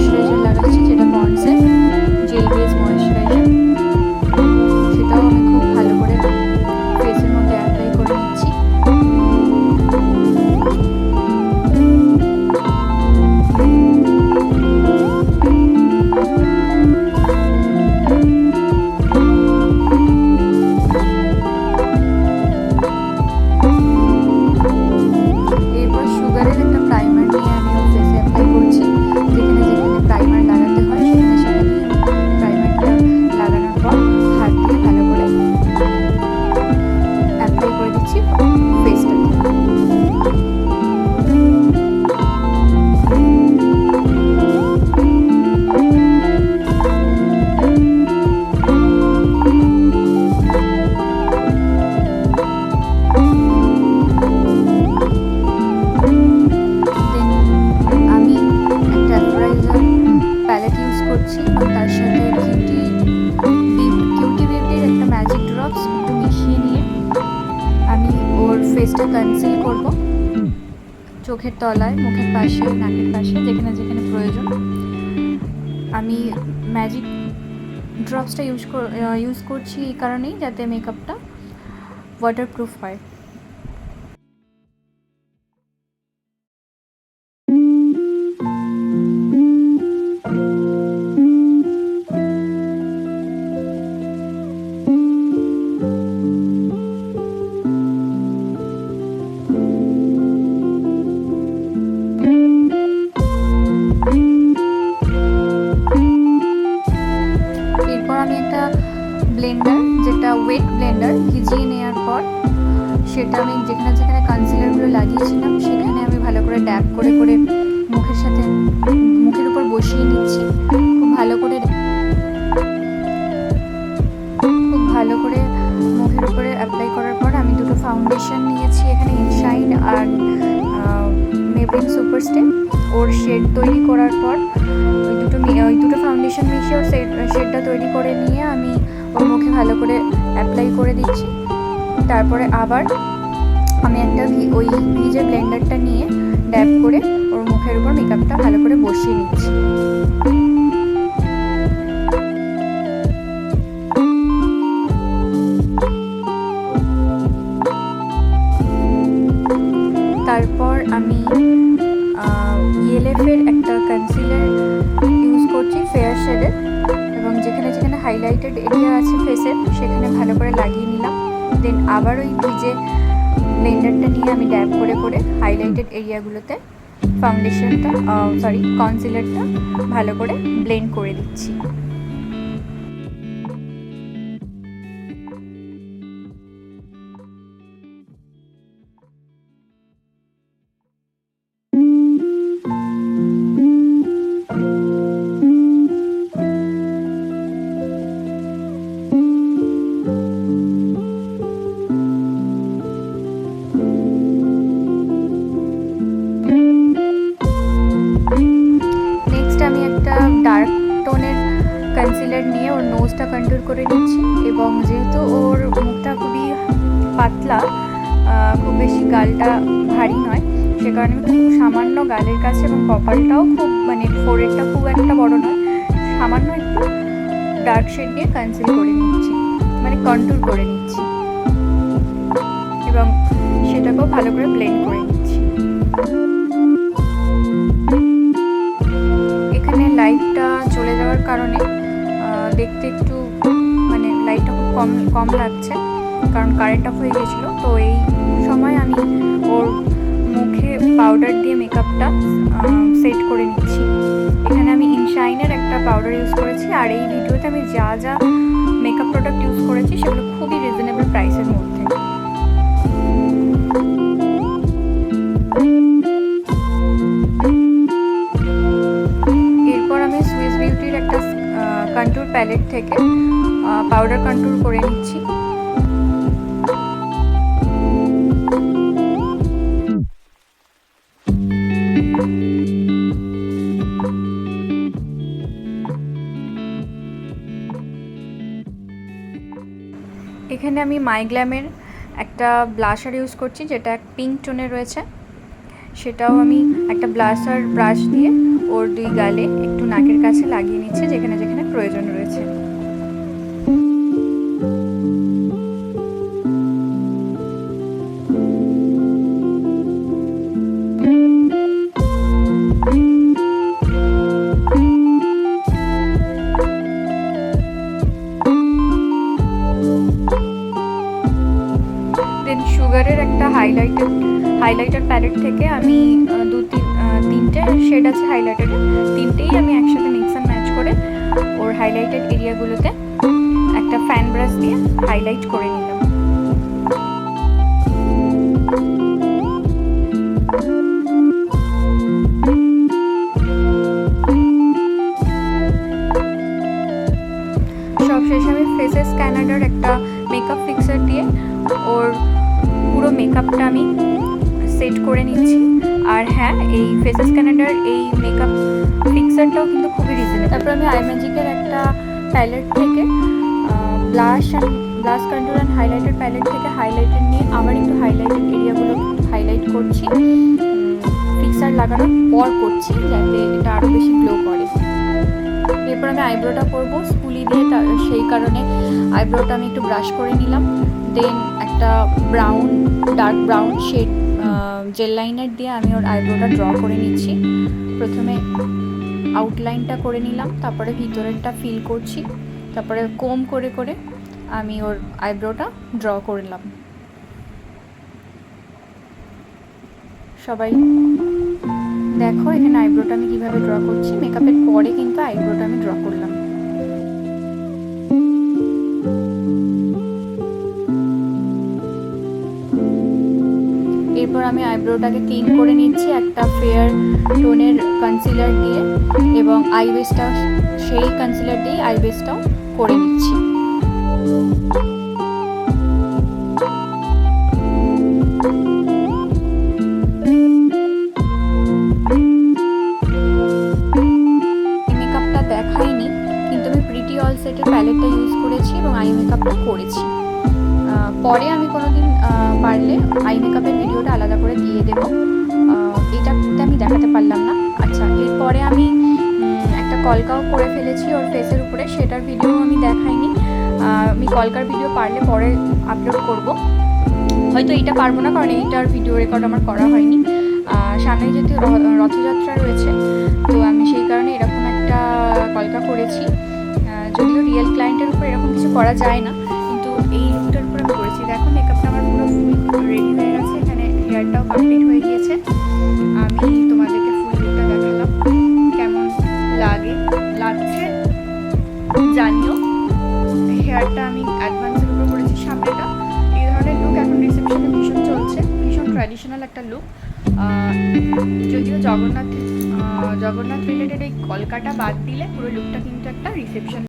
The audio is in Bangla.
ময়েশ্চারাইজার লাগাচ্ছি, যেটা পন্ডসের জেল বেস ময়েশ্চারাইজার। সেটাও আমি খুব ভালো করে ফেসের মধ্যে অ্যাপ্লাই করে নিচ্ছি। এরপর সুগারের একটা প্রাইমার নিয়ে আমি ওর ফেসে অ্যাপ্লাই করছি। যেখানে যেখানে প্রাইমার লাগাতে হয় সেখানে সেখানে প্রাইমারটা লাগানোর পর হাত দিয়ে ভালো করে অ্যাপ্লাই করে দিচ্ছি ফেসটাতে। প্যালেট ইউজ করছি এবং তার সাথে কিউটি বিউটির একটা ম্যাজিক ড্রপস একটু মিশিয়ে নিয়ে আমি ওর ফেসটা কনসিল করব। চোখের তলায়, মুখের পাশে, নাকের পাশে, যেখানে যেখানে প্রয়োজন। আমি ম্যাজিক ড্রপসটা ইউজ করছি এই কারণেই যাতে মেকআপটা ওয়াটারপ্রুফ হয়। আমি একটা ব্লেন্ডার, যেটা ওয়েট ব্লেন্ডার, ভিজিয়ে নেওয়ার পর সেটা আমি যেখানে যেখানে কনসিলারগুলো লাগিয়েছিলাম সেখানে আমি ভালো করে ড্যাব করে করে মুখের সাথে মুখের উপর বসিয়ে নিচ্ছি। খুব ভালো করে মুখের উপরে অ্যাপ্লাই করার পর আমি দুটো ফাউন্ডেশন নিয়েছি এখানে, ইনশাইন আর মেবলিন সুপারস্টে। ওর শেড তৈরি করার পর ওই দুটো ফাউন্ডেশন মিশিয়ে ওর শেডটা তৈরি করে নিয়ে আমি ওর মুখে ভালো করে অ্যাপ্লাই করে দিচ্ছি। তারপরে আবার আমি একটা ওই ভিজে ব্লেন্ডারটা নিয়ে ড্যাব করে ওর মুখের উপর মেকআপটা ভালো করে বসিয়ে নিচ্ছি। তারপর আমি ইএলএফের একটা কনসিলার ইউজ করছি ফেয়ার শেডের, এবং যেখানে যেখানে হাইলাইটেড এরিয়া আছে ফেসের সেখানে ভালো করে লাগিয়ে নিলাম। দেন আবার ওই ভিজে ব্লেন্ডারটা নিয়ে আমি ড্যাব করে করে হাইলাইটেড এরিয়াগুলোতে কনসিলারটা ভালো করে ব্লেন্ড করে দিচ্ছি। আমি একটা ডার্ক টোনের কনসিলার নিয়ে ওর নোজটা কন্ট্যুর করে নিচ্ছি, এবং যেহেতু ওর মুখটা খুবই পাতলা, খুব বেশি গালটা ভারী নয়, সে কারণে আমি খুব সামান্য গালের কাছে, এবং কপালটাও খুব ফোরহেডটা খুব একটা বড় নয়, সামান্য একটু ডার্ক শেড দিয়ে কনসিল করে নিচ্ছি, কন্ট্যুর করে নিচ্ছি, এবং সেটাকেও ভালো করে ব্লেন্ড করে নিচ্ছি। লাইটটা চলে যাওয়ার কারণে দেখতে একটু লাইটটা খুব কম লাগছে, কারণ কারেন্ট অফ হয়ে গেছিলো। তো এই সময় আমি ওর মুখে পাউডার দিয়ে মেকআপটা সেট করে নিচ্ছি। এখানে আমি ইনশাইনের একটা পাউডার ইউজ করেছি, আর এই ভিডিওতে আমি যা যা মেকআপ প্রোডাক্ট ইউজ করেছি সেগুলো খুবই রিজনেবল প্রাইসের মধ্যে। সুইস বিউটির একটা কন্ট্যুর প্যালেট থেকে পাউডার কন্ট্যুর করে নিচ্ছি। এখানে আমি মাইগ্ল্যামের একটা ব্লাশার ইউজ করছি, যেটা পিঙ্ক টোনে রয়েছে। সেটাও আমি একটা ব্লাশার ব্রাশ দিয়ে ওর 2 গালে একটু নাকের কাছে লাগিয়ে নিচ্ছে, যেখানে যেখানে প্রয়োজন রয়েছে। দেন সুগারের একটা হাইলাইটার প্যালেট থেকে আমি তিনটে শেড আছে হাইলাইটারের, তিনটেই আমি একসাথে মিক্স অ্যান্ড ম্যাচ করে ওর হাইলাইটেড এরিয়াগুলোতে একটা ফ্যান ব্রাশ দিয়ে হাইলাইট করে নিলাম। সবশেষে আমি ফেসেস ক্যানাডার একটা মেকআপ ফিক্সার দিয়ে ওর পুরো মেকআপটা আমি সেট করে নিচ্ছি। আর হ্যাঁ, এই ফেসেস ক্যানাডার এই মেকআপ ফিক্সারটাও কিন্তু খুবই রিজনেবল। তারপর আমি আইম্যাজিকের একটা প্যালেট থেকে blush control and highlighter palette থেকে হাইলাইটার নিয়ে আবার একটু হাইলাইটেড এরিয়াগুলো হাইলাইট করছি, ফিক্সার লাগানোর পর করছি, যাতে এটা আরও বেশি গ্লো করে। এরপর আমি আইব্রোটা করবো স্কুলি দিয়ে, সেই কারণে আইব্রোটা আমি একটু ব্রাশ করে নিলাম। দেন একটা dark brown shade gel liner দিয়ে আমি ওর আইব্রোটা ড্র করে নিচ্ছি। প্রথমে আউটলাইনটা করে নিলাম, তারপরে ভিতরেরটা ফিল করছি, তারপরে কোম করে করে আমি ওর আইব্রোটা ড্র করলাম। সবাই দেখো এখানে আইব্রোটা আমি কীভাবে ড্র করছি। মেকআপের পরে কিন্তু আইব্রোটা আমি ড্র করলাম। এরপর আমি আইব্রোটাকে ক্লিন করে নিচ্ছি একটা ফেয়ার টোনের কনসিলার দিয়ে, এবং আইব্রোটা সেই কনসিলার দিয়ে আইব্রোটাও করে নিচ্ছি। মেকআপটা দেখাইনি, কিন্তু আমি প্রিটি অল সেটের প্যালেটটা ইউজ করেছি এবং আই মেকআপটা করেছি। পরে আমি কোনোদিন পারলে আই মেকআপের ভিডিওটা আলাদা করে দিয়ে দেবো, এটাতে আমি দেখাতে পারলাম না। আচ্ছা, এরপরে আমি একটা কলকাও করে ফেলেছি ওর ফেসের উপরে, সেটার ভিডিও আমি দেখাইনি। আমি কলকার ভিডিও পারলে পরে আপলোড করব, হয়তো এইটা পারবো না, কারণ এইটার ভিডিও রেকর্ড আমার করা হয়নি। সামনে যেহেতু রথযাত্রা রয়েছে, তো আমি সেই কারণে এরকম একটা কলকা করেছি। যদিও রিয়েল ক্লায়েন্টের উপর এরকম কিছু করা যায় না, কিন্তু এই লুকটার উপর আমি করেছি। দেখো মেকআপটা আমার পুরো ফুল রেডি হয়ে গেছে, এখানে হেয়ারটাও কমপ্লিট হয়ে গিয়েছে। আমি তোমাদেরকে ফুল লুকটা দেখালাম, কেমন লাগছে জানিও। হেয়ারটা আমি অ্যাডভান্সের উপর করেছি, সামনেটা এই ধরনের লুক এখন রিসেপশনে ভীষণ চলছে, ভীষণ ট্র্যাডিশনাল একটা লুক। যদিও জগন্নাথ রিলেটেড এই কলকাটা বাদ দিলে পুরো লুকটা কিন্তু একটা রিসেপশন